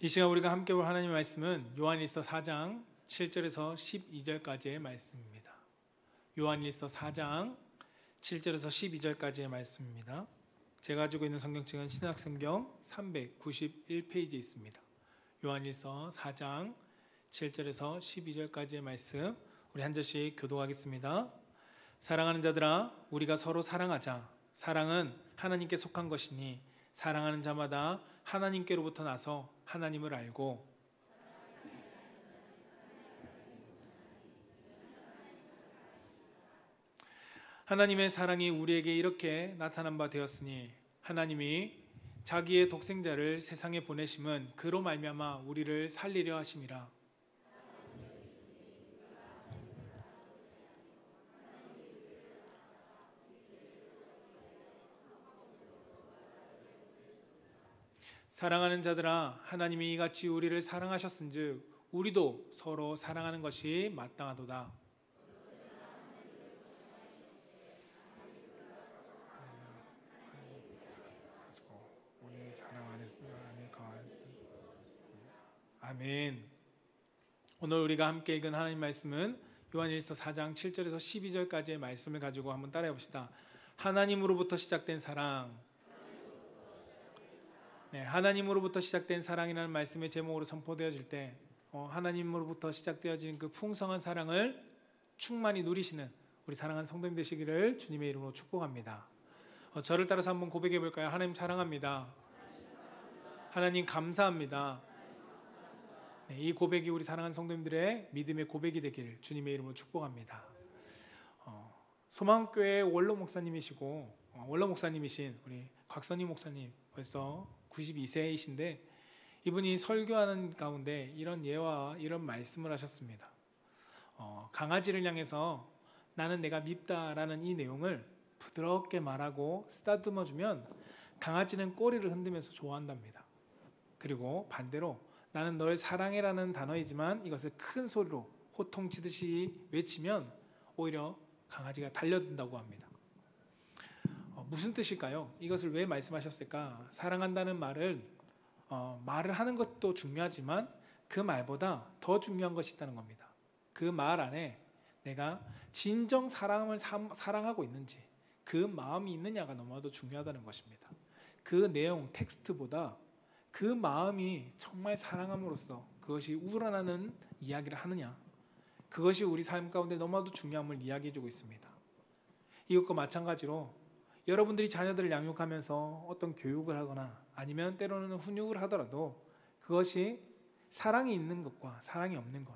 이 시간 우리가 함께 볼 하나님의 말씀은 요한일서 4장 7절에서 12절까지의 말씀입니다. 요한일서 4장 7절에서 12절까지의 말씀입니다. 제가 가지고 있는 성경책은 신약성경 391페이지에 있습니다. 요한일서 4장 7절에서 12절까지의 말씀, 우리 한 절씩 교독하겠습니다. 사랑하는 자들아, 우리가 서로 사랑하자. 사랑은 하나님께 속한 것이니 사랑하는 자마다 하나님께로부터 나서 하나님을 알고 하나님의 사랑이 우리에게 이렇게 나타난 바 되었으니 하나님이 자기의 독생자를 세상에 보내심은 그로 말미암아 우리를 살리려 하심이라. 사랑하는 자들아, 하나님이 이같이 우리를 사랑하셨은즉 우리도 서로 사랑하는 것이 마땅하도다. 아멘. 오늘 우리가 함께 읽은 하나님 말씀은 요한일서 4장 7절에서 12절까지의 말씀을 가지고 한번 따라해 봅시다. 하나님으로부터 시작된 사랑. 네, 하나님으로부터 시작된 사랑이라는 말씀의 제목으로 선포되어질 때 하나님으로부터 시작되어진 그 풍성한 사랑을 충만히 누리시는 우리 사랑하는 성도님 되시기를 주님의 이름으로 축복합니다. 저를 따라서 한번 고백해 볼까요? 하나님 사랑합니다. 하나님 감사합니다. 네, 이 고백이 우리 사랑하는 성도님들의 믿음의 고백이 되기를 주님의 이름으로 축복합니다. 소망교회 원로 목사님이시고 원로 목사님이신 우리 곽선희 목사님 벌써 92세이신데 이분이 설교하는 가운데 이런 예와 이런 말씀을 하셨습니다. 강아지를 향해서 나는 내가 밉다라는 이 내용을 부드럽게 말하고 쓰다듬어주면 강아지는 꼬리를 흔들면서 좋아한답니다. 그리고 반대로 나는 널 사랑해라는 단어이지만 이것을 큰 소리로 호통치듯이 외치면 오히려 강아지가 달려든다고 합니다. 무슨 뜻일까요? 이것을 왜 말씀하셨을까? 사랑한다는 말을 말을 하는 것도 중요하지만 그 말보다 더 중요한 것이 있다는 겁니다. 그 말 안에 내가 진정 사랑을 사랑하고 있는지 그 마음이 있느냐가 너무나도 중요하다는 것입니다. 그 내용 텍스트보다 그 마음이 정말 사랑함으로써 그것이 우러나는 이야기를 하느냐, 그것이 우리 삶 가운데 너무나도 중요함을 이야기해주고 있습니다. 이것과 마찬가지로 여러분들이 자녀들을 양육하면서 어떤 교육을 하거나 아니면 때로는 훈육을 하더라도 그것이 사랑이 있는 것과 사랑이 없는 것,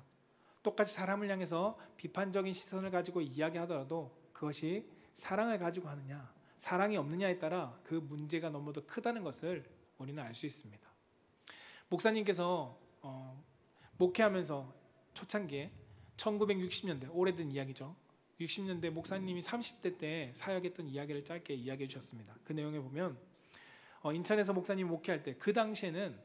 똑같이 사람을 향해서 비판적인 시선을 가지고 이야기하더라도 그것이 사랑을 가지고 하느냐 사랑이 없느냐에 따라 그 문제가 너무도 크다는 것을 우리는 알 수 있습니다. 목사님께서 목회하면서 초창기에 1960년대, 오래된 이야기죠. 60년대 목사님이 30대 때 사역했던 이야기를 짧게 이야기해 주셨습니다. 그 내용에 보면 인천에서 목사님 목회할 때 그 당시에는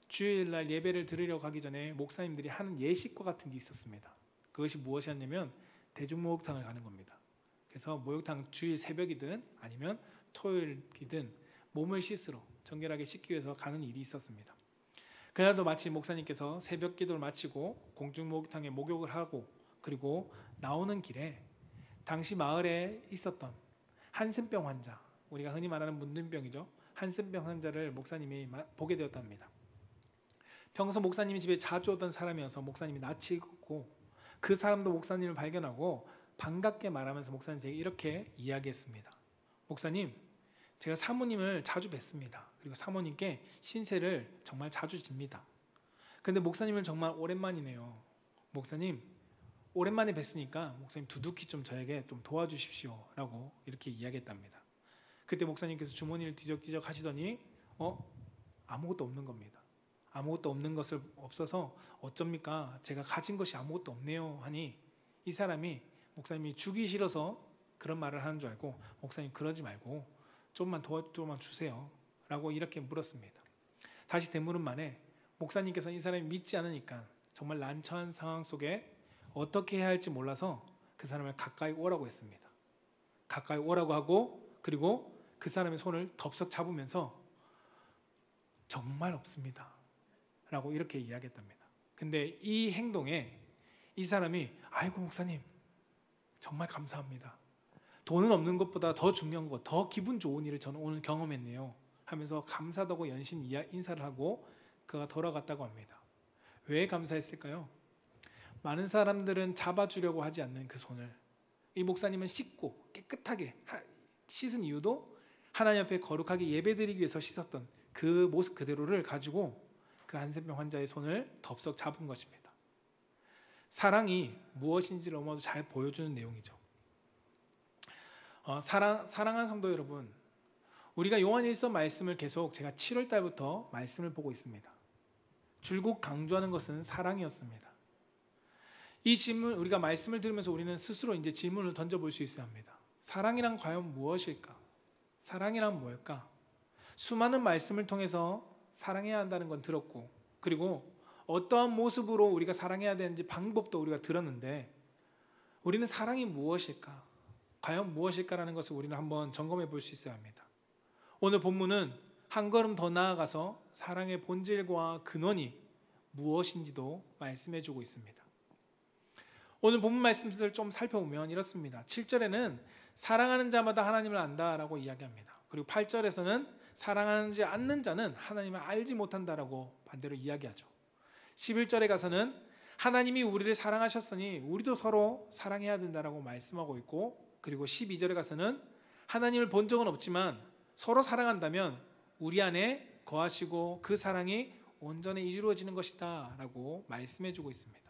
주일날 예배를 드리러 가기 전에 목사님들이 하는 예식과 같은 게 있었습니다. 그것이 무엇이었냐면 대중목욕탕을 가는 겁니다. 그래서 목욕탕 주일 새벽이든 아니면 토요일이든 몸을 씻으러 정결하게 씻기 위해서 가는 일이 있었습니다. 그날도 마치 목사님께서 새벽 기도를 마치고 공중목욕탕에 목욕을 하고 그리고 나오는 길에 당시 마을에 있었던 한센병 환자, 우리가 흔히 말하는 문둥병이죠. 한센병 환자를 목사님이 보게 되었답니다. 평소 목사님이 집에 자주 오던 사람이어서 목사님이 낯이 익고 그 사람도 목사님을 발견하고 반갑게 말하면서 목사님에게 이렇게 이야기했습니다. 목사님, 제가 사모님을 자주 뵙습니다. 그리고 사모님께 신세를 정말 자주 집니다. 근데 목사님을 정말 오랜만이네요. 목사님, 오랜만에 뵀으니까 목사님 두둑히 좀 저에게 좀 도와주십시오 라고 이렇게 이야기했답니다. 그때 목사님께서 주머니를 뒤적뒤적 하시더니 아무것도 없는 겁니다. 아무것도 없는 것을 없어서 어쩝니까? 제가 가진 것이 아무것도 없네요 하니 이 사람이 목사님이 주기 싫어서 그런 말을 하는 줄 알고 목사님 그러지 말고 좀만 주세요 라고 이렇게 물었습니다. 다시 되물은 만에 목사님께서 이 사람이 믿지 않으니까 정말 난처한 상황 속에 어떻게 해야 할지 몰라서 그 사람을 가까이 오라고 했습니다. 가까이 오라고 하고 그리고 그 사람의 손을 덥석 잡으면서 정말 없습니다. 라고 이렇게 이야기했답니다. 근데 이 행동에 이 사람이 아이고 목사님 정말 감사합니다. 돈은 없는 것보다 더 중요한 것, 더 기분 좋은 일을 저는 오늘 경험했네요 하면서 감사하다고 연신 인사를 하고 그가 돌아갔다고 합니다. 왜 감사했을까요? 많은 사람들은 잡아주려고 하지 않는 그 손을 이 목사님은 씻고 깨끗하게 씻은 이유도 하나님 앞에 거룩하게 예배드리기 위해서 씻었던 그 모습 그대로를 가지고 그 한센병 환자의 손을 덥석 잡은 것입니다. 사랑이 무엇인지를 너무도 잘 보여주는 내용이죠. 사랑하는 성도 여러분, 우리가 요한일서 말씀을 계속 제가 7월 달부터 말씀을 보고 있습니다. 줄곧 강조하는 것은 사랑이었습니다. 이 질문, 우리가 말씀을 들으면서 우리는 스스로 이제 질문을 던져볼 수 있어야 합니다. 사랑이란 과연 무엇일까? 사랑이란 뭘까? 수많은 말씀을 통해서 사랑해야 한다는 건 들었고, 그리고 어떠한 모습으로 우리가 사랑해야 되는지 방법도 우리가 들었는데, 우리는 사랑이 무엇일까? 과연 무엇일까라는 것을 우리는 한번 점검해 볼 수 있어야 합니다. 오늘 본문은 한 걸음 더 나아가서 사랑의 본질과 근원이 무엇인지도 말씀해 주고 있습니다. 오늘 본문 말씀을 좀 살펴보면 이렇습니다. 7절에는 사랑하는 자마다 하나님을 안다라고 이야기합니다. 그리고 8절에서는 사랑하지 않는 자는 하나님을 알지 못한다라고 반대로 이야기하죠. 11절에 가서는 하나님이 우리를 사랑하셨으니 우리도 서로 사랑해야 된다라고 말씀하고 있고, 그리고 12절에 가서는 하나님을 본 적은 없지만 서로 사랑한다면 우리 안에 거하시고 그 사랑이 온전히 이루어지는 것이다 라고 말씀해 주고 있습니다.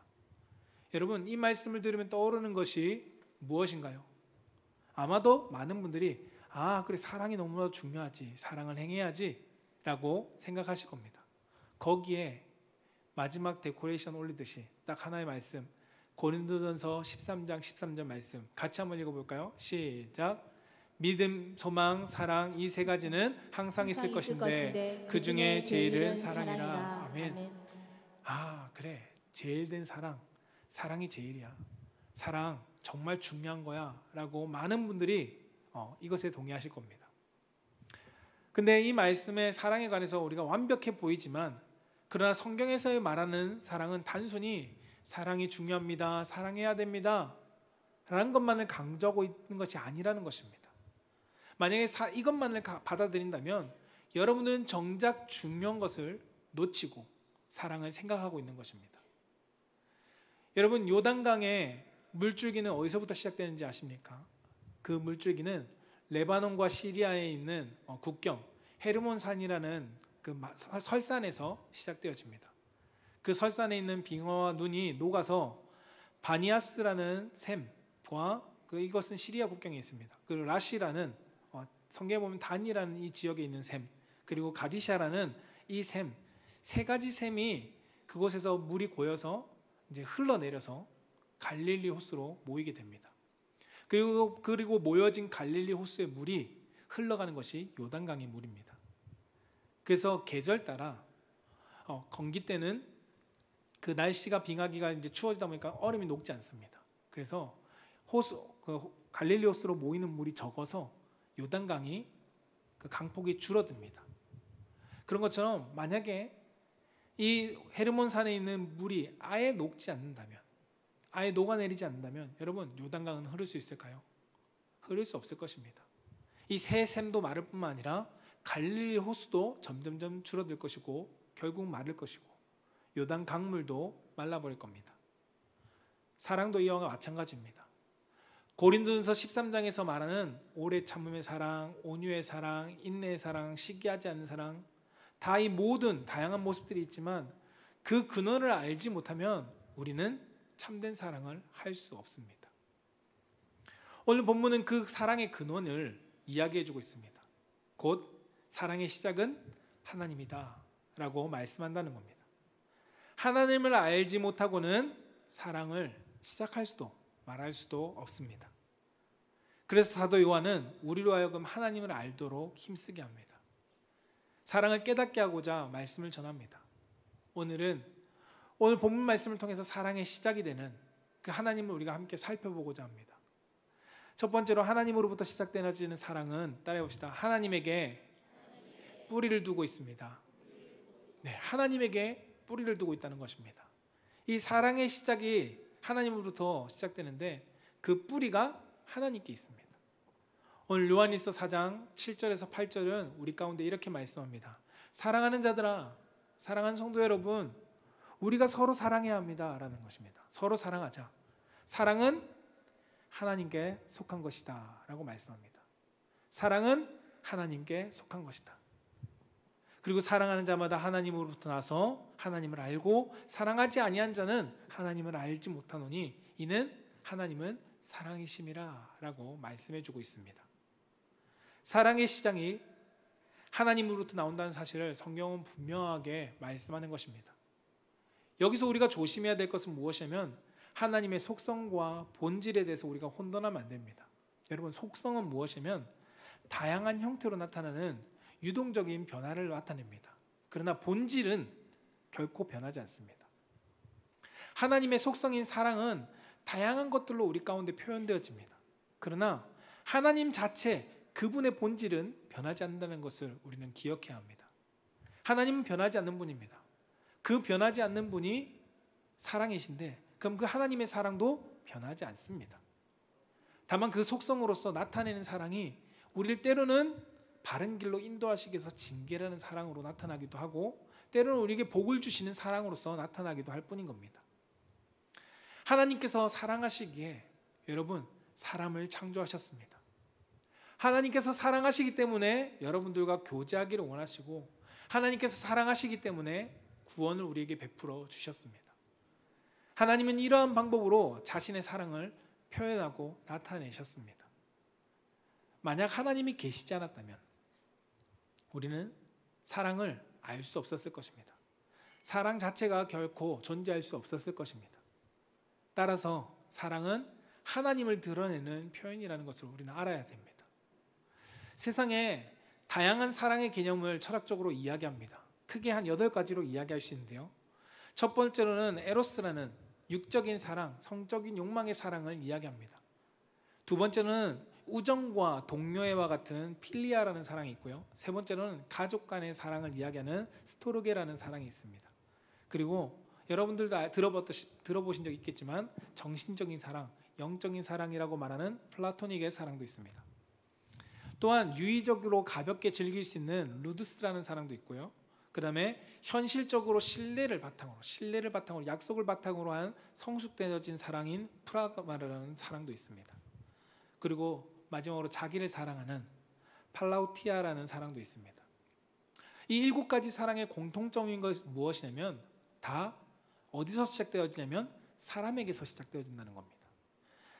여러분, 이 말씀을 들으면 떠오르는 것이 무엇인가요? 아마도 많은 분들이 그래, 사랑이 너무나 중요하지, 사랑을 행해야지 라고 생각하실 겁니다. 거기에 마지막 데코레이션 올리듯이 딱 하나의 말씀, 고린도전서 13장 13절 말씀 같이 한번 읽어볼까요? 시작. 믿음, 소망, 사랑 이 세 가지는 항상 있을 것인데 그 중에 제일은 사랑이라. 아멘. 그래, 제일 된 사랑이 제일이야. 사랑 정말 중요한 거야 라고 많은 분들이 이것에 동의하실 겁니다. 근데 이 말씀의 사랑에 관해서 우리가 완벽해 보이지만, 그러나 성경에서 말하는 사랑은 단순히 사랑이 중요합니다, 사랑해야 됩니다 라는 것만을 강조하고 있는 것이 아니라는 것입니다. 만약에 이것만을 받아들인다면 여러분은 정작 중요한 것을 놓치고 사랑을 생각하고 있는 것입니다. 여러분, 요단강의 물줄기는 어디서부터 시작되는지 아십니까? 그 물줄기는 레바논과 시리아에 있는 국경 헤르몬산이라는 그 설산에서 시작되어집니다. 그 설산에 있는 빙하와 눈이 녹아서 바니아스라는 샘과 이것은 시리아 국경에 있습니다. 그리고 라시라는 성경에 보면 단이라는 이 지역에 있는 샘, 그리고 가디샤라는 이 샘, 세 가지 샘이 그곳에서 물이 고여서 이제 흘러내려서 갈릴리 호수로 모이게 됩니다. 그리고 모여진 갈릴리 호수의 물이 흘러가는 것이 요단강의 물입니다. 그래서 계절 따라 건기 때는 그 날씨가 빙하기가 이제 추워지다 보니까 얼음이 녹지 않습니다. 그래서 갈릴리 호수로 모이는 물이 적어서 요단강이 그 강폭이 줄어듭니다. 그런 것처럼 만약에 이 헤르몬산에 있는 물이 아예 녹지 않는다면, 아예 녹아내리지 않는다면 여러분, 요단강은 흐를 수 있을까요? 흐를 수 없을 것입니다. 이 새 샘도 마를 뿐만 아니라 갈릴리 호수도 점점점 줄어들 것이고 결국 마를 것이고 요단 강물도 말라버릴 겁니다. 사랑도 이와 마찬가지입니다. 고린도전서 13장에서 말하는 오래 참음의 사랑, 온유의 사랑, 인내의 사랑, 시기하지 않는 사랑, 다 이 모든 다양한 모습들이 있지만 그 근원을 알지 못하면 우리는 참된 사랑을 할 수 없습니다. 오늘 본문은 그 사랑의 근원을 이야기해주고 있습니다. 곧 사랑의 시작은 하나님이다 라고 말씀한다는 겁니다. 하나님을 알지 못하고는 사랑을 시작할 수도 말할 수도 없습니다. 그래서 사도 요한은 우리로 하여금 하나님을 알도록 힘쓰게 합니다. 사랑을 깨닫게 하고자 말씀을 전합니다. 오늘 본문 말씀을 통해서 사랑의 시작이 되는 그 하나님을 우리가 함께 살펴보고자 합니다. 첫 번째로 하나님으로부터 시작되어지는 사랑은 따라해봅시다. 하나님에게 뿌리를 두고 있습니다. 네, 하나님에게 뿌리를 두고 있다는 것입니다. 이 사랑의 시작이 하나님으로부터 시작되는데 그 뿌리가 하나님께 있습니다. 오늘 요한일서 4장 7절에서 8절은 우리 가운데 이렇게 말씀합니다. 사랑하는 자들아, 사랑하는 성도 여러분, 우리가 서로 사랑해야 합니다 라는 것입니다. 서로 사랑하자. 사랑은 하나님께 속한 것이다 라고 말씀합니다. 사랑은 하나님께 속한 것이다. 그리고 사랑하는 자마다 하나님으로부터 나서 하나님을 알고 사랑하지 아니한 자는 하나님을 알지 못하노니 이는 하나님은 사랑이심이라 라고 말씀해 주고 있습니다. 사랑의 시작이 하나님으로부터 나온다는 사실을 성경은 분명하게 말씀하는 것입니다. 여기서 우리가 조심해야 될 것은 무엇이냐면 하나님의 속성과 본질에 대해서 우리가 혼돈하면 안 됩니다. 여러분, 속성은 무엇이냐면 다양한 형태로 나타나는 유동적인 변화를 나타냅니다. 그러나 본질은 결코 변하지 않습니다. 하나님의 속성인 사랑은 다양한 것들로 우리 가운데 표현되어집니다. 그러나 하나님 자체, 그분의 본질은 변하지 않는다는 것을 우리는 기억해야 합니다. 하나님은 변하지 않는 분입니다. 그 변하지 않는 분이 사랑이신데 그럼 그 하나님의 사랑도 변하지 않습니다. 다만 그 속성으로서 나타내는 사랑이 우리를 때로는 바른 길로 인도하시기 위해서 징계라는 사랑으로 나타나기도 하고 때로는 우리에게 복을 주시는 사랑으로서 나타나기도 할 뿐인 겁니다. 하나님께서 사랑하시기에 여러분 사람을 창조하셨습니다. 하나님께서 사랑하시기 때문에 여러분들과 교제하기를 원하시고 하나님께서 사랑하시기 때문에 구원을 우리에게 베풀어 주셨습니다. 하나님은 이러한 방법으로 자신의 사랑을 표현하고 나타내셨습니다. 만약 하나님이 계시지 않았다면 우리는 사랑을 알 수 없었을 것입니다. 사랑 자체가 결코 존재할 수 없었을 것입니다. 따라서 사랑은 하나님을 드러내는 표현이라는 것을 우리는 알아야 됩니다. 세상에 다양한 사랑의 개념을 철학적으로 이야기합니다. 크게 한 8가지로 이야기할 수 있는데요. 첫 번째로는 에로스라는 육적인 사랑, 성적인 욕망의 사랑을 이야기합니다. 두 번째는 우정과 동료애와 같은 필리아라는 사랑이 있고요. 세 번째로는 가족 간의 사랑을 이야기하는 스토르게라는 사랑이 있습니다. 그리고 여러분들도 들어보신 적 있겠지만 정신적인 사랑, 영적인 사랑이라고 말하는 플라토닉의 사랑도 있습니다. 또한 유의적으로 가볍게 즐길 수 있는 루두스라는 사랑도 있고요. 그 다음에 현실적으로 신뢰를 바탕으로 약속을 바탕으로 한 성숙되어진 사랑인 프라그마라는 사랑도 있습니다. 그리고 마지막으로 자기를 사랑하는 팔라우티아라는 사랑도 있습니다. 이 7가지 사랑의 공통점인 것이 무엇이냐면 다 어디서 시작되어지냐면 사람에게서 시작되어진다는 겁니다.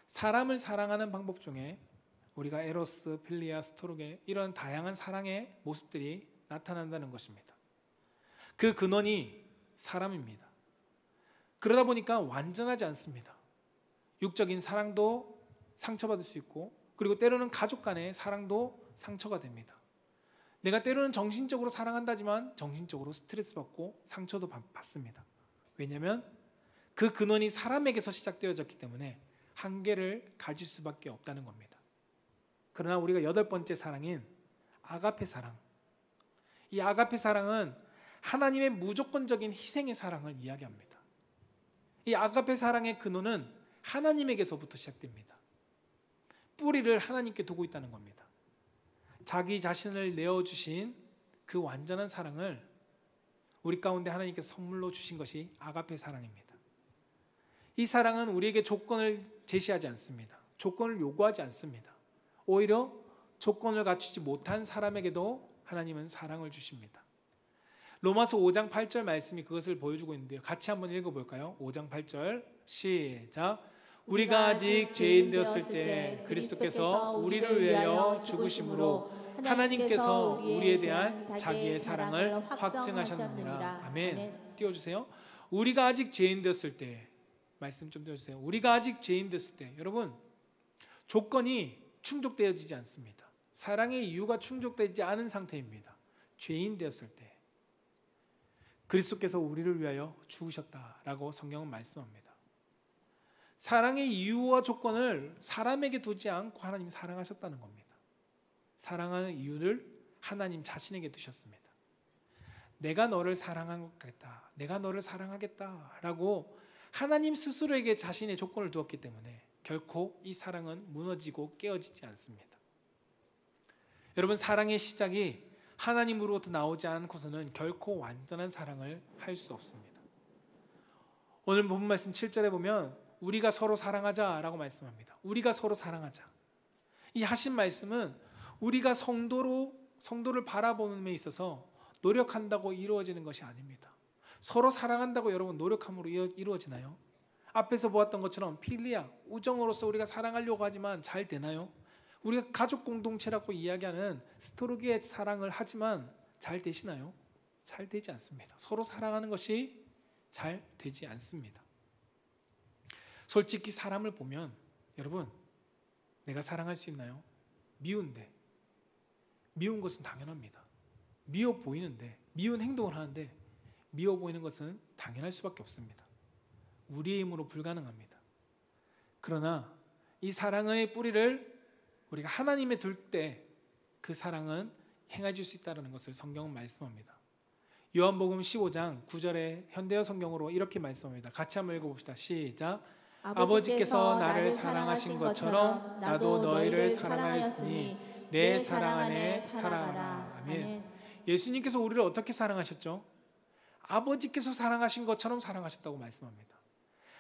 사람을 사랑하는 방법 중에 우리가 에로스, 필리아, 스토르게 이런 다양한 사랑의 모습들이 나타난다는 것입니다. 그 근원이 사람입니다. 그러다 보니까 완전하지 않습니다. 육적인 사랑도 상처받을 수 있고 그리고 때로는 가족 간의 사랑도 상처가 됩니다. 내가 때로는 정신적으로 사랑한다지만 정신적으로 스트레스 받고 상처도 받습니다. 왜냐하면 그 근원이 사람에게서 시작되어졌기 때문에 한계를 가질 수밖에 없다는 겁니다. 그러나 우리가 8번째 사랑인 아가페 사랑, 이 아가페 사랑은 하나님의 무조건적인 희생의 사랑을 이야기합니다. 이 아가페 사랑의 근원은 하나님에게서부터 시작됩니다. 뿌리를 하나님께 두고 있다는 겁니다. 자기 자신을 내어주신 그 완전한 사랑을 우리 가운데 하나님께서 선물로 주신 것이 아가페 사랑입니다. 이 사랑은 우리에게 조건을 제시하지 않습니다. 조건을 요구하지 않습니다. 오히려 조건을 갖추지 못한 사람에게도 하나님은 사랑을 주십니다. 로마서 5장 8절 말씀이 그것을 보여주고 있는데요. 같이 한번 읽어볼까요? 5장 8절 시작. 우리가 아직 죄인 되었을 때 그리스도께서 우리를 위하여 죽으심으로 하나님께서 우리에 대한 자기의 사랑을 확증하셨느니라. 아멘. 띄워주세요. 우리가 아직 죄인 되었을 때, 말씀 좀 띄워주세요. 우리가 아직 죄인 되었을 때, 여러분 조건이 충족되어지지 않습니다. 사랑의 이유가 충족되지 않은 상태입니다. 죄인 되었을 때 그리스도께서 우리를 위하여 죽으셨다라고 성경은 말씀합니다. 사랑의 이유와 조건을 사람에게 두지 않고 하나님이 사랑하셨다는 겁니다. 사랑하는 이유를 하나님 자신에게 두셨습니다. 내가 너를 사랑하겠다, 내가 너를 사랑하겠다라고 하나님 스스로에게 자신의 조건을 두었기 때문에 결코 이 사랑은 무너지고 깨어지지 않습니다. 여러분, 사랑의 시작이 하나님으로부터 나오지 않고서는 결코 완전한 사랑을 할 수 없습니다. 오늘 본문 말씀 7절에 보면 우리가 서로 사랑하자라고 말씀합니다. 우리가 서로 사랑하자. 이 하신 말씀은 우리가 성도를 바라보는 데 있어서 노력한다고 이루어지는 것이 아닙니다. 서로 사랑한다고 여러분 노력함으로 이루어지나요? 앞에서 보았던 것처럼 필리아, 우정으로서 우리가 사랑하려고 하지만 잘 되나요? 우리가 가족 공동체라고 이야기하는 스토르기의 사랑을 하지만 잘 되시나요? 잘 되지 않습니다. 서로 사랑하는 것이 잘 되지 않습니다. 솔직히 사람을 보면 여러분, 내가 사랑할 수 있나요? 미운데, 미운 것은 당연합니다. 미워 보이는데, 미운 행동을 하는데 미워 보이는 것은 당연할 수밖에 없습니다. 우리의 힘으로 불가능합니다. 그러나 이 사랑의 뿌리를 우리가 하나님에 둘 때 그 사랑은 행해질 수 있다는 것을 성경은 말씀합니다. 요한복음 15장 9절에 현대어 성경으로 이렇게 말씀합니다. 같이 한번 읽어봅시다. 시작. 아버지께서 나를 사랑하신 것처럼 나도 너희를 사랑하였으니 내 사랑 안에 살아가라. 아멘. 예수님께서 우리를 어떻게 사랑하셨죠? 아버지께서 사랑하신 것처럼 사랑하셨다고 말씀합니다.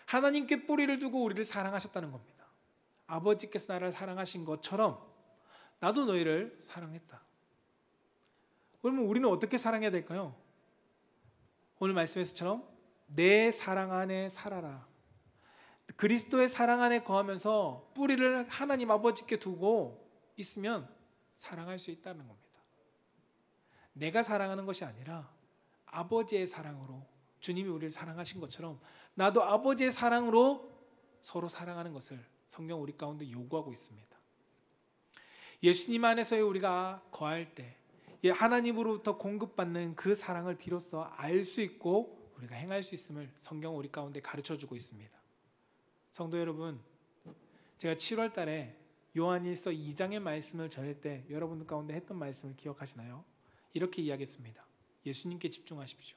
하나님께 뿌리를 두고 우리를 사랑하셨다는 겁니다. 아버지께서 나를 사랑하신 것처럼 나도 너희를 사랑했다. 그러면 우리는 어떻게 사랑해야 될까요? 오늘 말씀에서처럼 내 사랑 안에 살아라. 그리스도의 사랑 안에 거하면서 뿌리를 하나님 아버지께 두고 있으면 사랑할 수 있다는 겁니다. 내가 사랑하는 것이 아니라 아버지의 사랑으로 주님이 우리를 사랑하신 것처럼 나도 아버지의 사랑으로 서로 사랑하는 것을 성경 우리 가운데 요구하고 있습니다. 예수님 안에서의 우리가 거할 때 하나님으로부터 공급받는 그 사랑을 비로소 알 수 있고 우리가 행할 수 있음을 성경 우리 가운데 가르쳐주고 있습니다. 성도 여러분, 제가 7월 달에 요한일서 2장의 말씀을 전할 때 여러분들 가운데 했던 말씀을 기억하시나요? 이렇게 이야기했습니다. 예수님께 집중하십시오.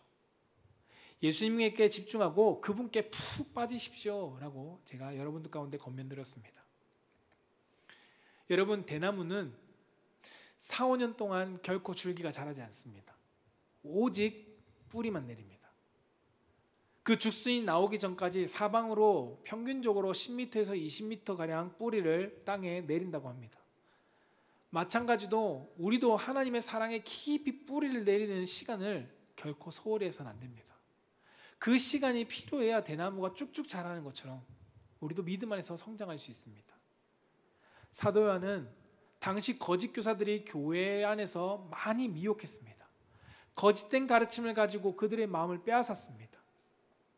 예수님께 집중하고 그분께 푹 빠지십시오 라고 제가 여러분들 가운데 권면드렸습니다. 여러분, 대나무는 4, 5년 동안 결코 줄기가 자라지 않습니다. 오직 뿌리만 내립니다. 그 죽순이 나오기 전까지 사방으로 평균적으로 10m에서 20m가량 뿌리를 땅에 내린다고 합니다. 마찬가지로 우리도 하나님의 사랑에 깊이 뿌리를 내리는 시간을 결코 소홀히 해서는 안 됩니다. 그 시간이 필요해야 대나무가 쭉쭉 자라는 것처럼 우리도 믿음 안에서 성장할 수 있습니다. 사도 요한은 당시 거짓 교사들이 교회 안에서 많이 미혹했습니다. 거짓된 가르침을 가지고 그들의 마음을 빼앗았습니다.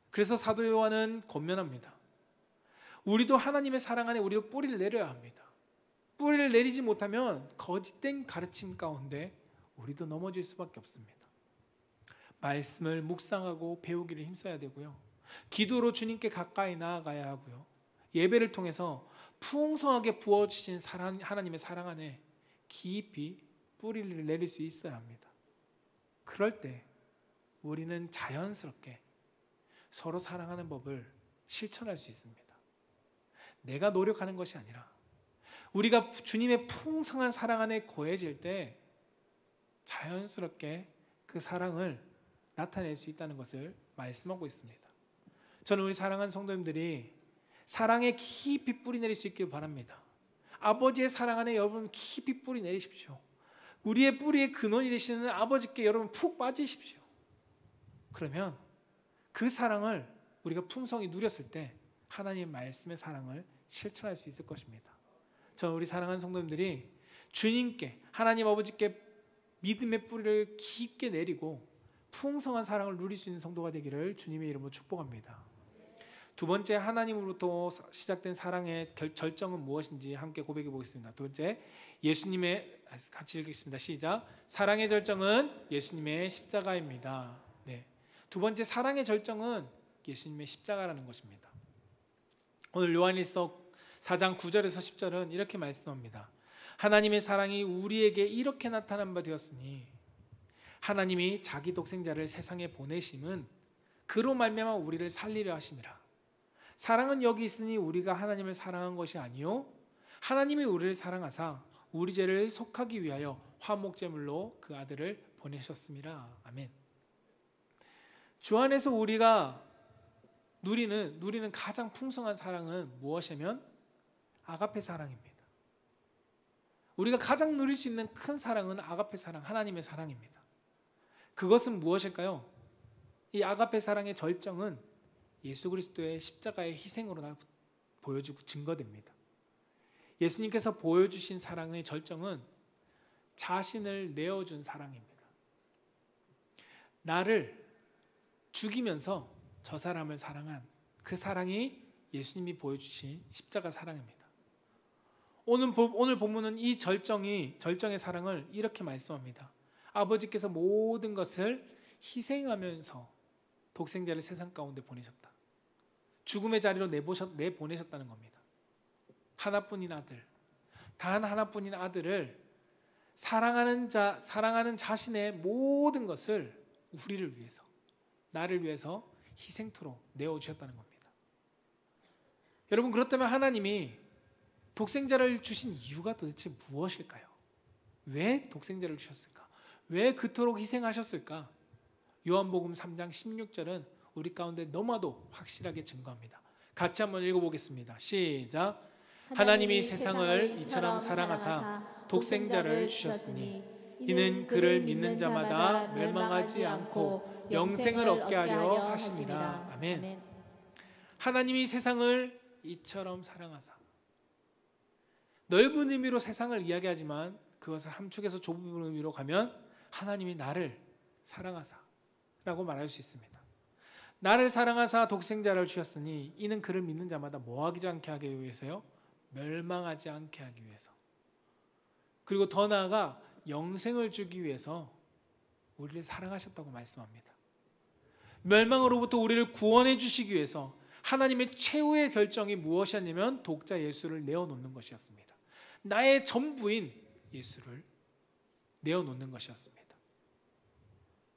그래서 사도 요한은 권면합니다. 우리도 하나님의 사랑 안에 우리도 뿌리를 내려야 합니다. 뿌리를 내리지 못하면 거짓된 가르침 가운데 우리도 넘어질 수밖에 없습니다. 말씀을 묵상하고 배우기를 힘써야 되고요. 기도로 주님께 가까이 나아가야 하고요. 예배를 통해서 풍성하게 부어주신 하나님의 사랑 안에 깊이 뿌리를 내릴 수 있어야 합니다. 그럴 때 우리는 자연스럽게 서로 사랑하는 법을 실천할 수 있습니다. 내가 노력하는 것이 아니라 우리가 주님의 풍성한 사랑 안에 거해질 때 자연스럽게 그 사랑을 나타낼 수 있다는 것을 말씀하고 있습니다. 저는 우리 사랑하는 성도님들이 사랑에 깊이 뿌리 내릴 수 있길 바랍니다. 아버지의 사랑 안에 여러분 깊이 뿌리 내리십시오. 우리의 뿌리의 근원이 되시는 아버지께 여러분 푹 빠지십시오. 그러면 그 사랑을 우리가 풍성히 누렸을 때 하나님의 말씀의 사랑을 실천할 수 있을 것입니다. 저는 우리 사랑하는 성도님들이 주님께 하나님 아버지께 믿음의 뿌리를 깊게 내리고 풍성한 사랑을 누릴 수 있는 성도가 되기를 주님의 이름으로 축복합니다. 두 번째, 하나님으로부터 시작된 사랑의 절정은 무엇인지 함께 고백해 보겠습니다. 두 번째, 예수님의, 같이 읽겠습니다. 시작. 사랑의 절정은 예수님의 십자가입니다. 네. 두 번째, 사랑의 절정은 예수님의 십자가라는 것입니다. 오늘 요한일서 4장 9절에서 10절은 이렇게 말씀합니다. 하나님의 사랑이 우리에게 이렇게 나타난 바 되었으니 하나님이 자기 독생자를 세상에 보내심은 그로 말미암아 우리를 살리려 하심이라. 사랑은 여기 있으니 우리가 하나님을 사랑한 것이 아니요 하나님이 우리를 사랑하사 우리 죄를 속하기 위하여 화목제물로 그 아들을 보내셨습니다. 아멘. 주 안에서 우리가 누리는 가장 풍성한 사랑은 무엇이냐면 아가페 사랑입니다. 우리가 가장 누릴 수 있는 큰 사랑은 아가페 사랑, 하나님의 사랑입니다. 그것은 무엇일까요? 이 아가페 사랑의 절정은 예수 그리스도의 십자가의 희생으로 보여주고 증거됩니다. 예수님께서 보여주신 사랑의 절정은 자신을 내어준 사랑입니다. 나를 죽이면서 저 사람을 사랑한 그 사랑이 예수님이 보여주신 십자가 사랑입니다. 오늘 본문은 이 절정의 사랑을 이렇게 말씀합니다. 아버지께서 모든 것을 희생하면서 독생자를 세상 가운데 보내셨다. 죽음의 자리로 내보내셨다는 겁니다. 하나뿐인 아들, 단 하나뿐인 아들을 사랑하는 자신의 모든 것을 우리를 위해서, 나를 위해서 희생토록 내어주셨다는 겁니다. 여러분, 그렇다면 하나님이 독생자를 주신 이유가 도대체 무엇일까요? 왜 독생자를 주셨을까? 왜 그토록 희생하셨을까? 요한복음 3장 16절은 우리 가운데 너무나도 확실하게 증거합니다. 같이 한번 읽어보겠습니다. 시작. 하나님이 세상을 이처럼 사랑하사 독생자를 주셨으니 이는 그를 믿는 자마다 멸망하지 않고 영생을 얻게 하려 하심이라. 아멘. 하나님이 세상을 이처럼 사랑하사. 넓은 의미로 세상을 이야기하지만 그것을 함축해서 좁은 의미로 가면 하나님이 나를 사랑하사 라고 말할 수 있습니다. 나를 사랑하사 독생자를 주셨으니 이는 그를 믿는 자마다 뭐하지 않게 하기 위해서요? 멸망하지 않게 하기 위해서. 그리고 더 나아가 영생을 주기 위해서 우리를 사랑하셨다고 말씀합니다. 멸망으로부터 우리를 구원해 주시기 위해서 하나님의 최후의 결정이 무엇이었냐면 독자 예수를 내어놓는 것이었습니다. 나의 전부인 예수를 내어놓는 것이었습니다.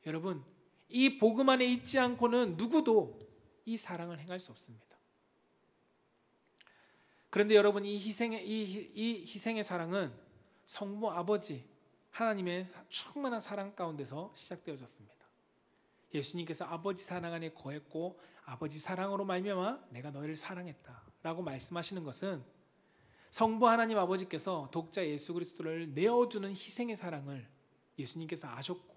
여러분, 이 복음 안에 있지 않고는 누구도 이 사랑을 행할 수 없습니다. 그런데 여러분, 이 희생의 사랑은 성부 아버지 하나님의 충만한 사랑 가운데서 시작되어졌습니다. 예수님께서 아버지 사랑 안에 거했고 아버지 사랑으로 말미암아 내가 너희를 사랑했다라고 말씀하시는 것은 성부 하나님 아버지께서 독자 예수 그리스도를 내어주는 희생의 사랑을 예수님께서 아셨고,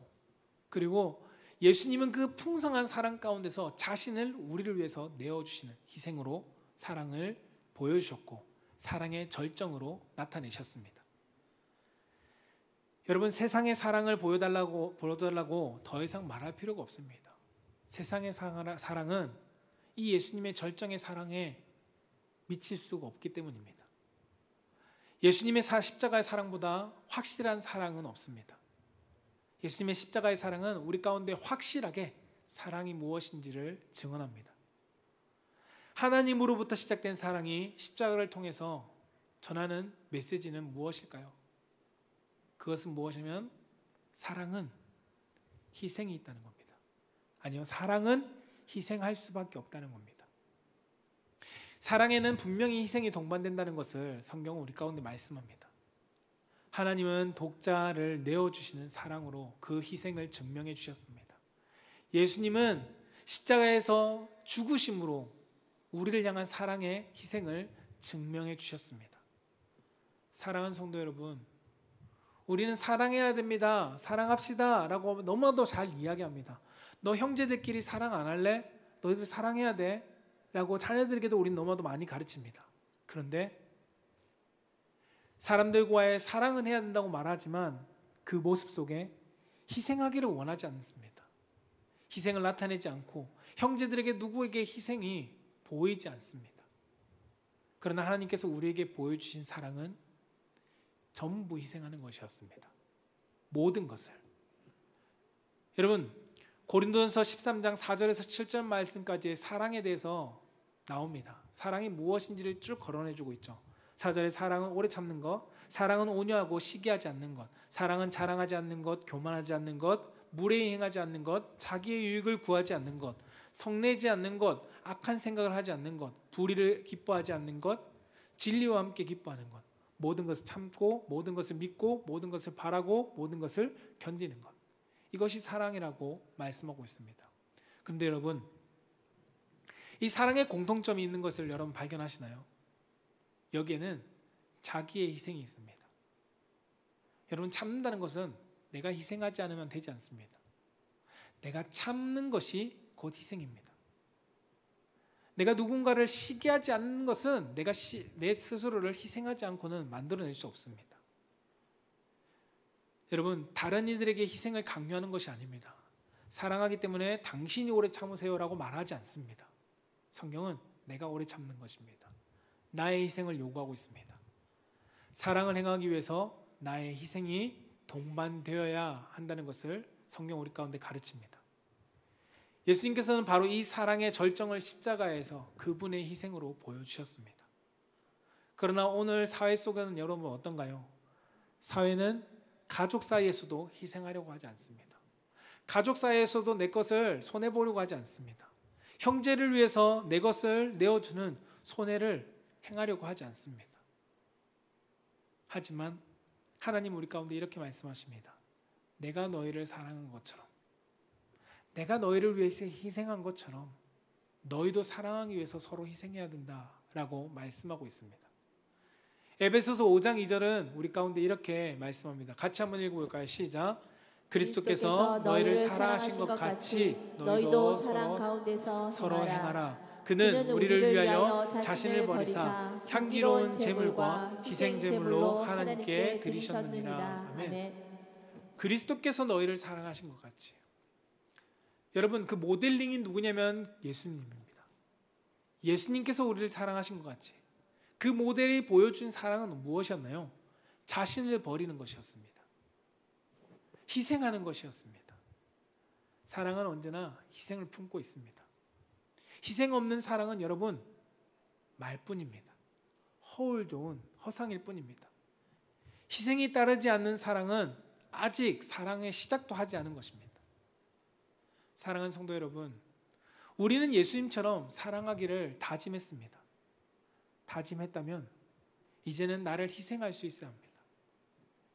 그리고 예수님은 그 풍성한 사랑 가운데서 자신을 우리를 위해서 내어주시는 희생으로 사랑을 보여주셨고 사랑의 절정으로 나타내셨습니다. 여러분, 세상의 사랑을 보여달라고 더 이상 말할 필요가 없습니다. 세상의 사랑은 이 예수님의 절정의 사랑에 미칠 수가 없기 때문입니다. 예수님의 십자가의 사랑보다 확실한 사랑은 없습니다. 예수님의 십자가의 사랑은 우리 가운데 확실하게 사랑이 무엇인지를 증언합니다. 하나님으로부터 시작된 사랑이 십자가를 통해서 전하는 메시지는 무엇일까요? 그것은 무엇이냐면 사랑은 희생이 있다는 겁니다. 아니요, 사랑은 희생할 수밖에 없다는 겁니다. 사랑에는 분명히 희생이 동반된다는 것을 성경은 우리 가운데 말씀합니다. 하나님은 독자를 내어주시는 사랑으로 그 희생을 증명해 주셨습니다. 예수님은 십자가에서 죽으심으로 우리를 향한 사랑의 희생을 증명해 주셨습니다. 사랑하는 성도 여러분, 우리는 사랑해야 됩니다. 사랑합시다 라고 너무나도 잘 이야기합니다. 너 형제들끼리 사랑 안 할래? 너희들 사랑해야 돼 라고 자녀들에게도 우리는 너무나도 많이 가르칩니다. 그런데 사람들과의 사랑은 해야 된다고 말하지만 그 모습 속에 희생하기를 원하지 않습니다. 희생을 나타내지 않고 형제들에게 누구에게 희생이 보이지 않습니다. 그러나 하나님께서 우리에게 보여주신 사랑은 전부 희생하는 것이었습니다. 모든 것을. 여러분, 고린도전서 13장 4절에서 7절 말씀까지의 사랑에 대해서 나옵니다. 사랑이 무엇인지를 쭉 거론해주고 있죠. 4절에 사랑은 오래 참는 것, 사랑은 온유하고 시기하지 않는 것, 사랑은 자랑하지 않는 것, 교만하지 않는 것, 무례히 행하지 않는 것, 자기의 유익을 구하지 않는 것, 성내지 않는 것, 악한 생각을 하지 않는 것, 불의를 기뻐하지 않는 것, 진리와 함께 기뻐하는 것, 모든 것을 참고, 모든 것을 믿고, 모든 것을 바라고, 모든 것을 견디는 것, 이것이 사랑이라고 말씀하고 있습니다. 그런데 여러분, 이 사랑의 공통점이 있는 것을 여러분 발견하시나요? 여기에는 자기의 희생이 있습니다. 여러분, 참는다는 것은 내가 희생하지 않으면 되지 않습니다. 내가 참는 것이 곧 희생입니다. 내가 누군가를 시기하지 않는 것은 내가 내 스스로를 희생하지 않고는 만들어낼 수 없습니다. 여러분, 다른 이들에게 희생을 강요하는 것이 아닙니다. 사랑하기 때문에 당신이 오래 참으세요라고 말하지 않습니다. 성경은 내가 오래 참는 것입니다. 나의 희생을 요구하고 있습니다. 사랑을 행하기 위해서 나의 희생이 동반되어야 한다는 것을 성경 우리 가운데 가르칩니다. 예수님께서는 바로 이 사랑의 절정을 십자가에서 그분의 희생으로 보여주셨습니다. 그러나 오늘 사회 속에는 여러분 어떤가요? 사회는 가족 사이에서도 희생하려고 하지 않습니다. 가족 사이에서도 내 것을 손해보려고 하지 않습니다. 형제를 위해서 내 것을 내어주는 손해를 행하려고 하지 않습니다. 하지만 하나님 우리 가운데 이렇게 말씀하십니다. 내가 너희를 사랑한 것처럼, 내가 너희를 위해서 희생한 것처럼 너희도 사랑하기 위해서 서로 희생해야 된다라고 말씀하고 있습니다. 에베소서 5장 2절은 우리 가운데 이렇게 말씀합니다. 같이 한번 읽어볼까요? 시작. 그리스도께서 너희를 사랑하신 것 같이 너희도 사랑 가운데서 서로 행하라. 그는 우리를 위하여 자신을 버리사 향기로운 제물과 희생 제물로 하나님께 드리셨느니라. 아멘. 그리스도께서 너희를 사랑하신 것 같이. 여러분, 그 모델링이 누구냐면 예수님입니다. 예수님께서 우리를 사랑하신 것 같이. 그 모델이 보여준 사랑은 무엇이었나요? 자신을 버리는 것이었습니다. 희생하는 것이었습니다. 사랑은 언제나 희생을 품고 있습니다. 희생 없는 사랑은 여러분 말뿐입니다. 허울 좋은 허상일 뿐입니다. 희생이 따르지 않는 사랑은 아직 사랑의 시작도 하지 않은 것입니다. 사랑하는 성도 여러분, 우리는 예수님처럼 사랑하기를 다짐했습니다. 다짐했다면 이제는 나를 희생할 수 있어야 합니다.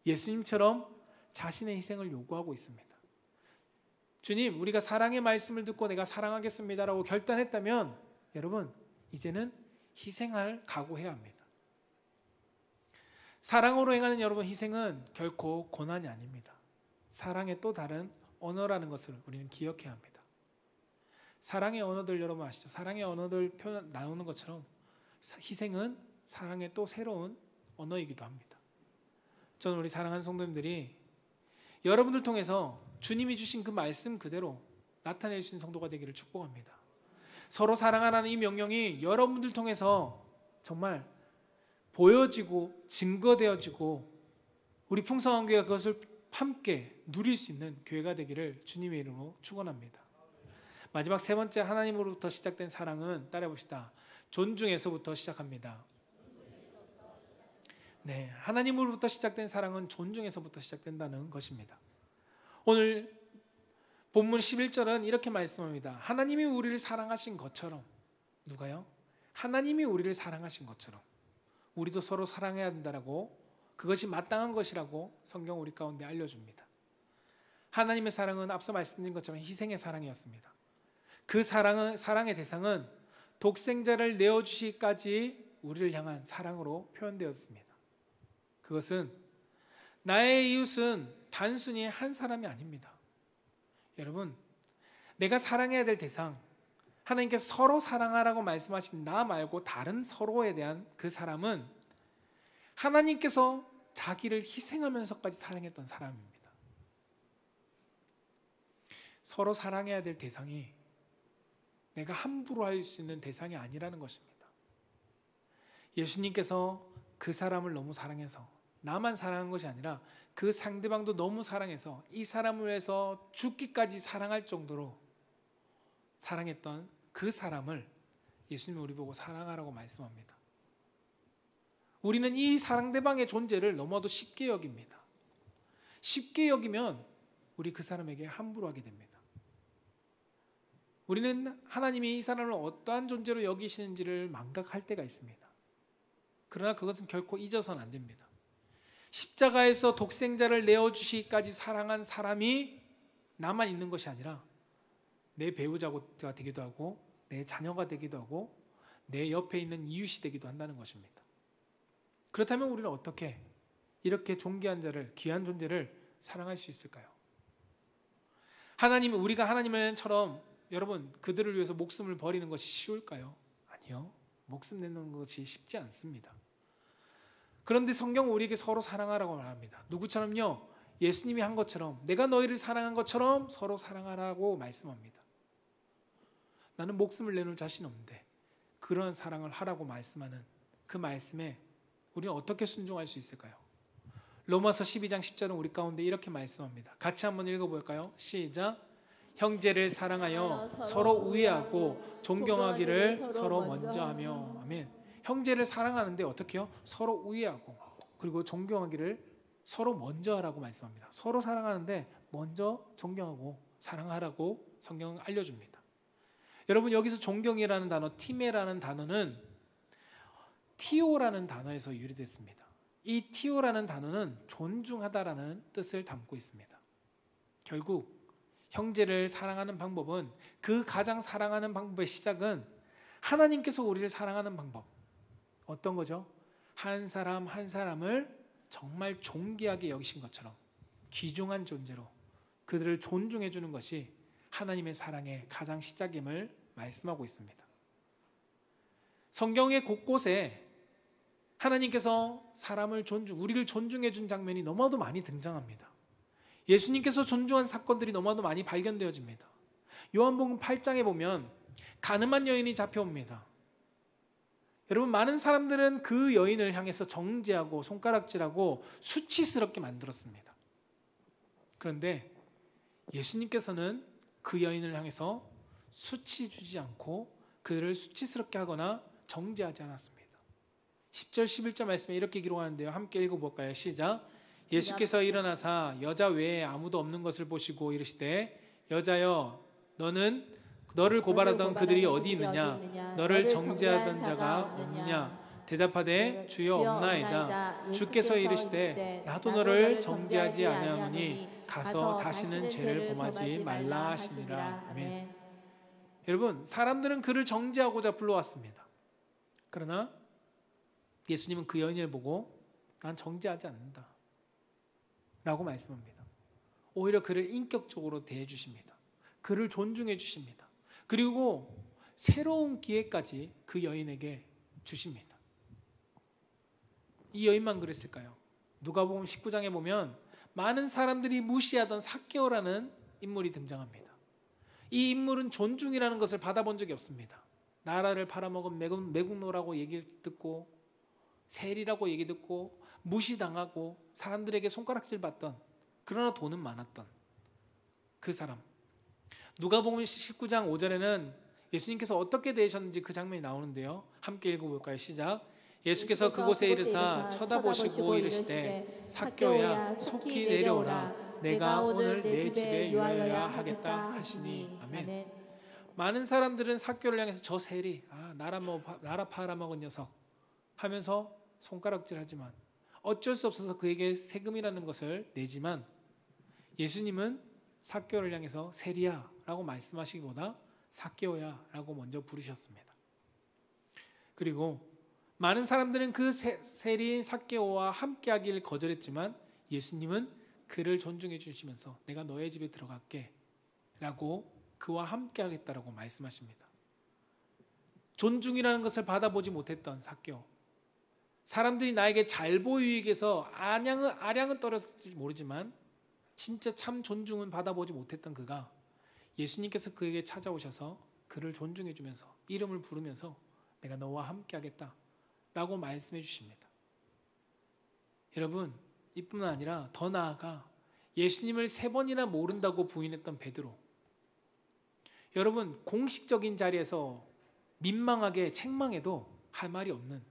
예수님처럼 자신의 희생을 요구하고 있습니다. 주님, 우리가 사랑의 말씀을 듣고 내가 사랑하겠습니다라고 결단했다면 여러분, 이제는 희생할 각오해야 합니다. 사랑으로 행하는 여러분 희생은 결코 고난이 아닙니다. 사랑의 또 다른 언어라는 것을 우리는 기억해야 합니다. 사랑의 언어들 여러분 아시죠? 사랑의 언어들 표현 나오는 것처럼 희생은 사랑의 또 새로운 언어이기도 합니다. 저는 우리 사랑하는 성도님들이 여러분들 통해서 주님이 주신 그 말씀 그대로 나타낼 수 있는 성도가 되기를 축복합니다. 서로 사랑하라는 이 명령이 여러분들 통해서 정말 보여지고 증거되어지고 우리 풍성한 교회가 그것을 함께 누릴 수 있는 교회가 되기를 주님의 이름으로 축원합니다. 마지막 세 번째, 하나님으로부터 시작된 사랑은 따라해봅시다. 존중에서부터 시작합니다. 네, 하나님으로부터 시작된 사랑은 존중에서부터 시작된다는 것입니다. 오늘 본문 11절은 이렇게 말씀합니다. 하나님이 우리를 사랑하신 것처럼. 누가요? 하나님이 우리를 사랑하신 것처럼 우리도 서로 사랑해야 된다라고, 그것이 마땅한 것이라고 성경 우리 가운데 알려줍니다. 하나님의 사랑은 앞서 말씀드린 것처럼 희생의 사랑이었습니다. 그 사랑의 대상은 독생자를 내어주시기까지 우리를 향한 사랑으로 표현되었습니다. 그것은 나의 이웃은 단순히 한 사람이 아닙니다. 여러분, 내가 사랑해야 될 대상, 하나님께서 서로 사랑하라고 말씀하신 나 말고 다른 서로에 대한 그 사람은 하나님께서 자기를 희생하면서까지 사랑했던 사람입니다. 서로 사랑해야 될 대상이 내가 함부로 할 수 있는 대상이 아니라는 것입니다. 예수님께서 그 사람을 너무 사랑해서 나만 사랑한 것이 아니라 그 상대방도 너무 사랑해서 이 사람을 위해서 죽기까지 사랑할 정도로 사랑했던 그 사람을 예수님이 우리 보고 사랑하라고 말씀합니다. 우리는 이 상대방의 존재를 너무나도 쉽게 여깁니다. 쉽게 여기면 우리 그 사람에게 함부로 하게 됩니다. 우리는 하나님이 이 사람을 어떠한 존재로 여기시는지를 망각할 때가 있습니다. 그러나 그것은 결코 잊어서는 안 됩니다. 십자가에서 독생자를 내어주시기까지 사랑한 사람이 나만 있는 것이 아니라 내 배우자가 되기도 하고 내 자녀가 되기도 하고 내 옆에 있는 이웃이 되기도 한다는 것입니다. 그렇다면 우리는 어떻게 이렇게 존귀한 자를, 귀한 존재를 사랑할 수 있을까요? 우리가 하나님처럼 여러분 그들을 위해서 목숨을 버리는 것이 쉬울까요? 아니요. 목숨 내는 것이 쉽지 않습니다. 그런데 성경은 우리에게 서로 사랑하라고 말합니다. 누구처럼요? 예수님이 한 것처럼, 내가 너희를 사랑한 것처럼 서로 사랑하라고 말씀합니다. 나는 목숨을 내놓을 자신 없는데 그런 사랑을 하라고 말씀하는 그 말씀에 우리는 어떻게 순종할 수 있을까요? 로마서 12장 10절은 우리 가운데 이렇게 말씀합니다. 같이 한번 읽어볼까요? 시작. 형제를 사랑하여 서로 우애하고 존경하기를 서로 먼저 하며. 아멘. 형제를 사랑하는데 어떻게 해요? 서로 우애하고 그리고 존경하기를 서로 먼저 하라고 말씀합니다. 서로 사랑하는데 먼저 존경하고 사랑하라고 성경은 알려줍니다. 여러분 여기서 존경이라는 단어, 티메라는 단어는 티오라는 단어에서 유래됐습니다. 이 티오라는 단어는 존중하다라는 뜻을 담고 있습니다. 결국 형제를 사랑하는 방법은, 그 가장 사랑하는 방법의 시작은 하나님께서 우리를 사랑하는 방법. 어떤 거죠? 한 사람 한 사람을 정말 존귀하게 여기신 것처럼 귀중한 존재로 그들을 존중해 주는 것이 하나님의 사랑의 가장 시작임을 말씀하고 있습니다. 성경의 곳곳에 하나님께서 우리를 존중해 준 장면이 너무나도 많이 등장합니다. 예수님께서 존중한 사건들이 너무나도 많이 발견되어집니다. 요한복음 8장에 보면 가늠한 여인이 잡혀옵니다. 여러분 많은 사람들은 그 여인을 향해서 정죄하고 손가락질하고 수치스럽게 만들었습니다. 그런데 예수님께서는 그 여인을 향해서 수치 주지 않고 그들을 수치스럽게 하거나 정죄하지 않았습니다. 10절 11절 말씀에 이렇게 기록하는데요. 함께 읽어볼까요? 시작. 예수께서 일어나사 여자 외에 아무도 없는 것을 보시고 이르시되 여자여 너를 고발하던 그들이 어디 있느냐? 너를 정죄하던 자가 없느냐? 대답하되 주여 없나이다. 주께서 이르시되 나도 너를 정죄하지 아니하노니 가서 다시는 죄를 범하지 말라 하시니라. 아멘. 여러분 사람들은 그를 정죄하고자 불러왔습니다. 그러나 예수님은 그 여인을 보고 난 정죄하지 않는다 라고 말씀합니다. 오히려 그를 인격적으로 대해 주십니다. 그를 존중해 주십니다. 그리고 새로운 기회까지 그 여인에게 주십니다. 이 여인만 그랬을까요? 누가복음 19장에 보면 많은 사람들이 무시하던 삭개오라는 인물이 등장합니다. 이 인물은 존중이라는 것을 받아본 적이 없습니다. 나라를 팔아먹은 매국노라고 얘기 듣고 세리라고 얘기 듣고 무시당하고 사람들에게 손가락질 받던, 그러나 돈은 많았던 그 사람. 누가복음 19장 5절에는 예수님께서 어떻게 대하셨는지 그 장면이 나오는데요. 함께 읽어볼까요? 시작. 예수께서 그곳에 이르사 쳐다보시고 이르시되 삭개오야 속히 내려오라. 내가 오늘 내 집에 유하여야 하겠다 하시니. 아멘. 많은 사람들은 삭개오를 향해서 저 세리, 나라 팔아먹은 녀석 하면서 손가락질하지만 어쩔 수 없어서 그에게 세금이라는 것을 내지만 예수님은 삭개오를 향해서 세리야 라고 말씀하시기보다 삭개오야 라고 먼저 부르셨습니다. 그리고 많은 사람들은 그 세리인 삭개오와 함께하기를 거절했지만 예수님은 그를 존중해 주시면서 내가 너의 집에 들어갈게 라고 그와 함께하겠다라고 말씀하십니다. 존중이라는 것을 받아보지 못했던 삭개오, 사람들이 나에게 잘 보이기 위해서 아량은 떨었을지 모르지만 진짜 참 존중은 받아보지 못했던 그가 예수님께서 그에게 찾아오셔서 그를 존중해 주면서 이름을 부르면서 내가 너와 함께하겠다 라고 말씀해 주십니다. 여러분 이뿐만 아니라 더 나아가 예수님을 3번이나 모른다고 부인했던 베드로, 여러분 공식적인 자리에서 민망하게 책망해도 할 말이 없는,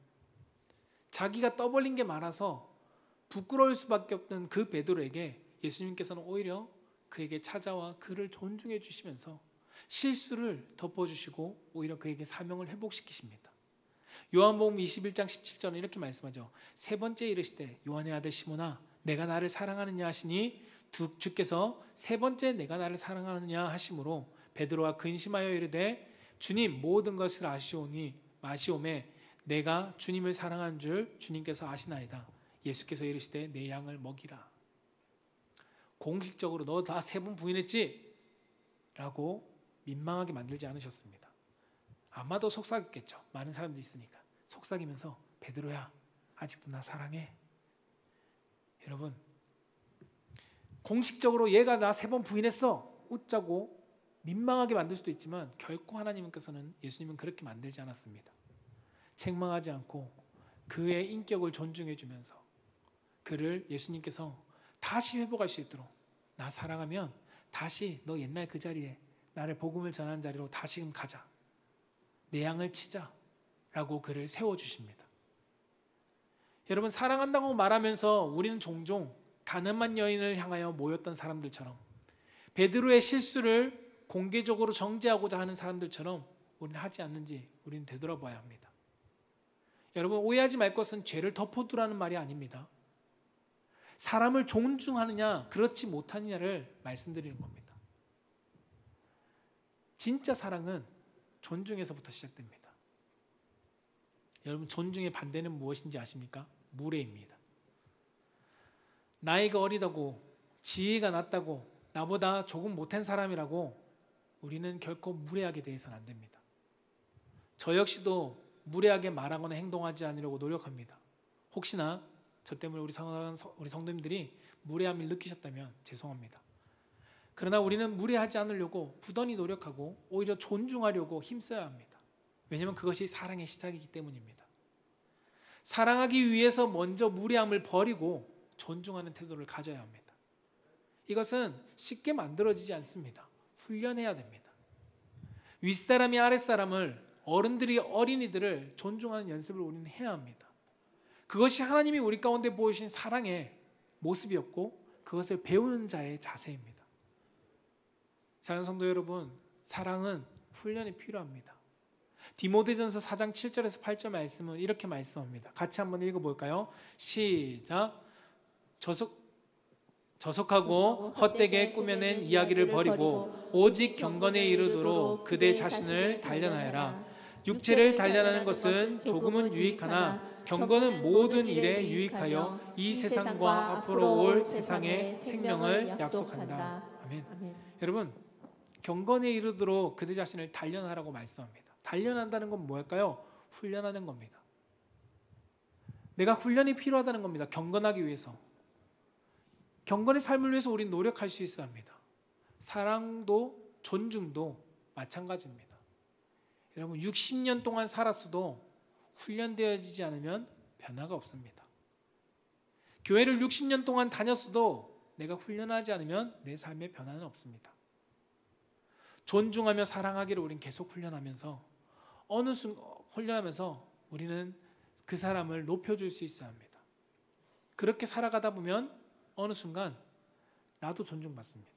자기가 떠벌린 게 많아서 부끄러울 수밖에 없는 그 베드로에게 예수님께서는 오히려 그에게 찾아와 그를 존중해 주시면서 실수를 덮어주시고 오히려 그에게 사명을 회복시키십니다. 요한복음 21장 17절은 이렇게 말씀하죠. 세 번째 이르시되 요한의 아들 시몬아 내가 나를 사랑하느냐 하시니 주께서 세 번째 내가 나를 사랑하느냐 하심으로 베드로가 근심하여 이르되 주님 모든 것을 아시오매 내가 주님을 사랑하는 줄 주님께서 아시나이다. 예수께서 이르시되 내 양을 먹이라. 공식적으로 너 다 세 번 부인했지? 라고 민망하게 만들지 않으셨습니다. 아마도 속삭였겠죠. 많은 사람들이 있으니까 속삭이면서 베드로야 아직도 나 사랑해. 여러분 공식적으로 얘가 나 세 번 부인했어 웃자고 민망하게 만들 수도 있지만 결코 하나님께서는 예수님은 그렇게 만들지 않았습니다. 책망하지 않고 그의 인격을 존중해 주면서 그를 예수님께서 다시 회복할 수 있도록 나 사랑하면 다시 너 옛날 그 자리에 나를 복음을 전하는 자리로 다시금 가자. 내 양을 치자 라고 그를 세워주십니다. 여러분 사랑한다고 말하면서 우리는 종종 가늠한 여인을 향하여 모였던 사람들처럼 베드로의 실수를 공개적으로 정죄하고자 하는 사람들처럼 우리는 하지 않는지 우리는 되돌아봐야 합니다. 여러분 오해하지 말 것은 죄를 덮어두라는 말이 아닙니다. 사람을 존중하느냐 그렇지 못하느냐를 말씀드리는 겁니다. 진짜 사랑은 존중에서부터 시작됩니다. 여러분 존중의 반대는 무엇인지 아십니까? 무례입니다. 나이가 어리다고 지위가 낮다고 나보다 조금 못한 사람이라고 우리는 결코 무례하게 대해서는 안 됩니다. 저 역시도 무례하게 말하거나 행동하지 않으려고 노력합니다. 혹시나 저 때문에 우리 성도님들이 무례함을 느끼셨다면 죄송합니다. 그러나 우리는 무례하지 않으려고 부단히 노력하고 오히려 존중하려고 힘써야 합니다. 왜냐하면 그것이 사랑의 시작이기 때문입니다. 사랑하기 위해서 먼저 무례함을 버리고 존중하는 태도를 가져야 합니다. 이것은 쉽게 만들어지지 않습니다. 훈련해야 됩니다. 윗사람이 아랫사람을 어른들이 어린이들을 존중하는 연습을 우리는 해야 합니다. 그것이 하나님이 우리 가운데 보여주신 사랑의 모습이었고 그것을 배우는 자의 자세입니다. 사랑하는 성도 여러분, 사랑은 훈련이 필요합니다. 디모데전서 4장 7절에서 8절 말씀은 이렇게 말씀합니다. 같이 한번 읽어볼까요? 시작. 저속하고 헛되게 꾸며낸 이야기를 버리고 오직 경건에 이르도록 그대 자신을 단련하여라. 육체를 단련하는 것은 조금은 유익하나 경건은 모든 일에 유익하여 이 세상과 앞으로 올 세상의 생명을 약속한다. 아멘. 여러분 경건에 이르도록 그대 자신을 단련하라고 말씀합니다. 단련한다는 건 뭘까요? 훈련하는 겁니다. 내가 훈련이 필요하다는 겁니다. 경건하기 위해서. 경건의 삶을 위해서 우리는 노력할 수 있어야 합니다. 사랑도 존중도 마찬가지입니다. 여러분 60년 동안 살았어도 훈련되어지지 않으면 변화가 없습니다. 교회를 60년 동안 다녔어도 내가 훈련하지 않으면 내 삶에 변화는 없습니다. 존중하며 사랑하기를 우리는 계속 훈련하면서 훈련하면서 우리는 그 사람을 높여줄 수 있어야 합니다. 그렇게 살아가다 보면 어느 순간 나도 존중받습니다.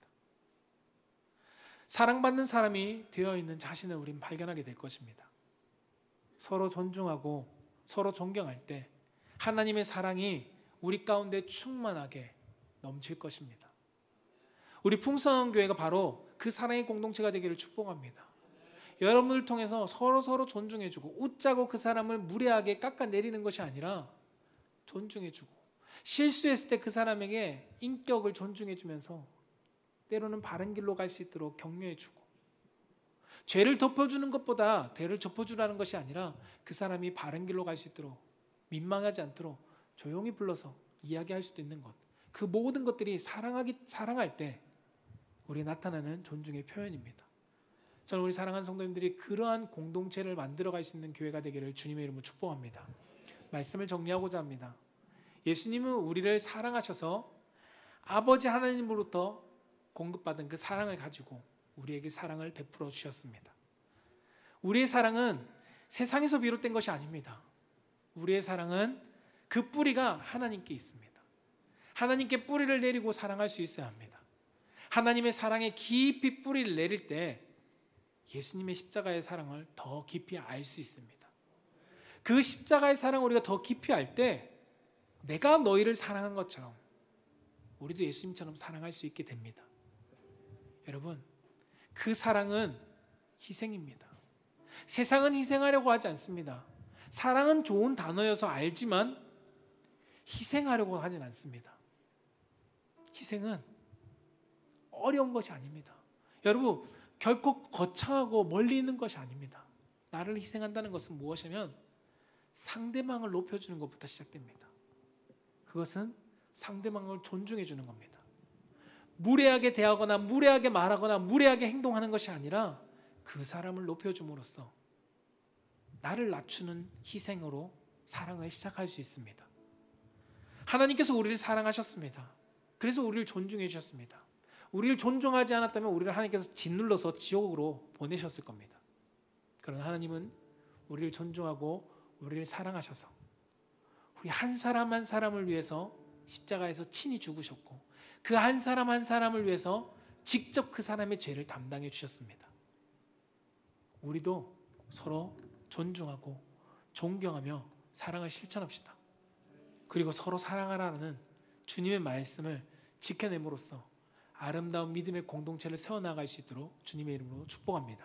사랑받는 사람이 되어 있는 자신을 우리는 발견하게 될 것입니다. 서로 존중하고 서로 존경할 때 하나님의 사랑이 우리 가운데 충만하게 넘칠 것입니다. 우리 풍성한 교회가 바로 그 사랑의 공동체가 되기를 축복합니다. 여러분을 통해서 서로 존중해주고 웃자고 그 사람을 무례하게 깎아내리는 것이 아니라 존중해주고 실수했을 때 그 사람에게 인격을 존중해주면서 때로는 바른 길로 갈 수 있도록 격려해주고 죄를 덮어주는 것보다 죄를 덮어주라는 것이 아니라 그 사람이 바른 길로 갈 수 있도록 민망하지 않도록 조용히 불러서 이야기할 수도 있는 것, 그 모든 것들이 사랑할 때 우리 나타나는 존중의 표현입니다. 저는 우리 사랑하는 성도님들이 그러한 공동체를 만들어갈 수 있는 교회가 되기를 주님의 이름으로 축복합니다. 말씀을 정리하고자 합니다. 예수님은 우리를 사랑하셔서 아버지 하나님으로부터 공급받은 그 사랑을 가지고 우리에게 사랑을 베풀어 주셨습니다. 우리의 사랑은 세상에서 비롯된 것이 아닙니다. 우리의 사랑은 그 뿌리가 하나님께 있습니다. 하나님께 뿌리를 내리고 사랑할 수 있어야 합니다. 하나님의 사랑에 깊이 뿌리를 내릴 때 예수님의 십자가의 사랑을 더 깊이 알 수 있습니다. 그 십자가의 사랑을 우리가 더 깊이 알 때 내가 너희를 사랑한 것처럼 우리도 예수님처럼 사랑할 수 있게 됩니다. 여러분, 그 사랑은 희생입니다. 세상은 희생하려고 하지 않습니다. 사랑은 좋은 단어여서 알지만 희생하려고 하진 않습니다. 희생은 어려운 것이 아닙니다. 여러분, 결코 거창하고 멀리 있는 것이 아닙니다. 나를 희생한다는 것은 무엇이냐면 상대방을 높여주는 것부터 시작됩니다. 그것은 상대방을 존중해 주는 겁니다. 무례하게 대하거나 무례하게 말하거나 무례하게 행동하는 것이 아니라 그 사람을 높여줌으로써 나를 낮추는 희생으로 사랑을 시작할 수 있습니다. 하나님께서 우리를 사랑하셨습니다. 그래서 우리를 존중해 주셨습니다. 우리를 존중하지 않았다면 우리를 하나님께서 짓눌러서 지옥으로 보내셨을 겁니다. 그러나 하나님은 우리를 존중하고 우리를 사랑하셔서 우리 한 사람 한 사람을 위해서 십자가에서 친히 죽으셨고 그 한 사람 한 사람을 위해서 직접 그 사람의 죄를 담당해 주셨습니다. 우리도 서로 존중하고 존경하며 사랑을 실천합시다. 그리고 서로 사랑하라는 주님의 말씀을 지켜냄으로써 아름다운 믿음의 공동체를 세워나갈 수 있도록 주님의 이름으로 축복합니다.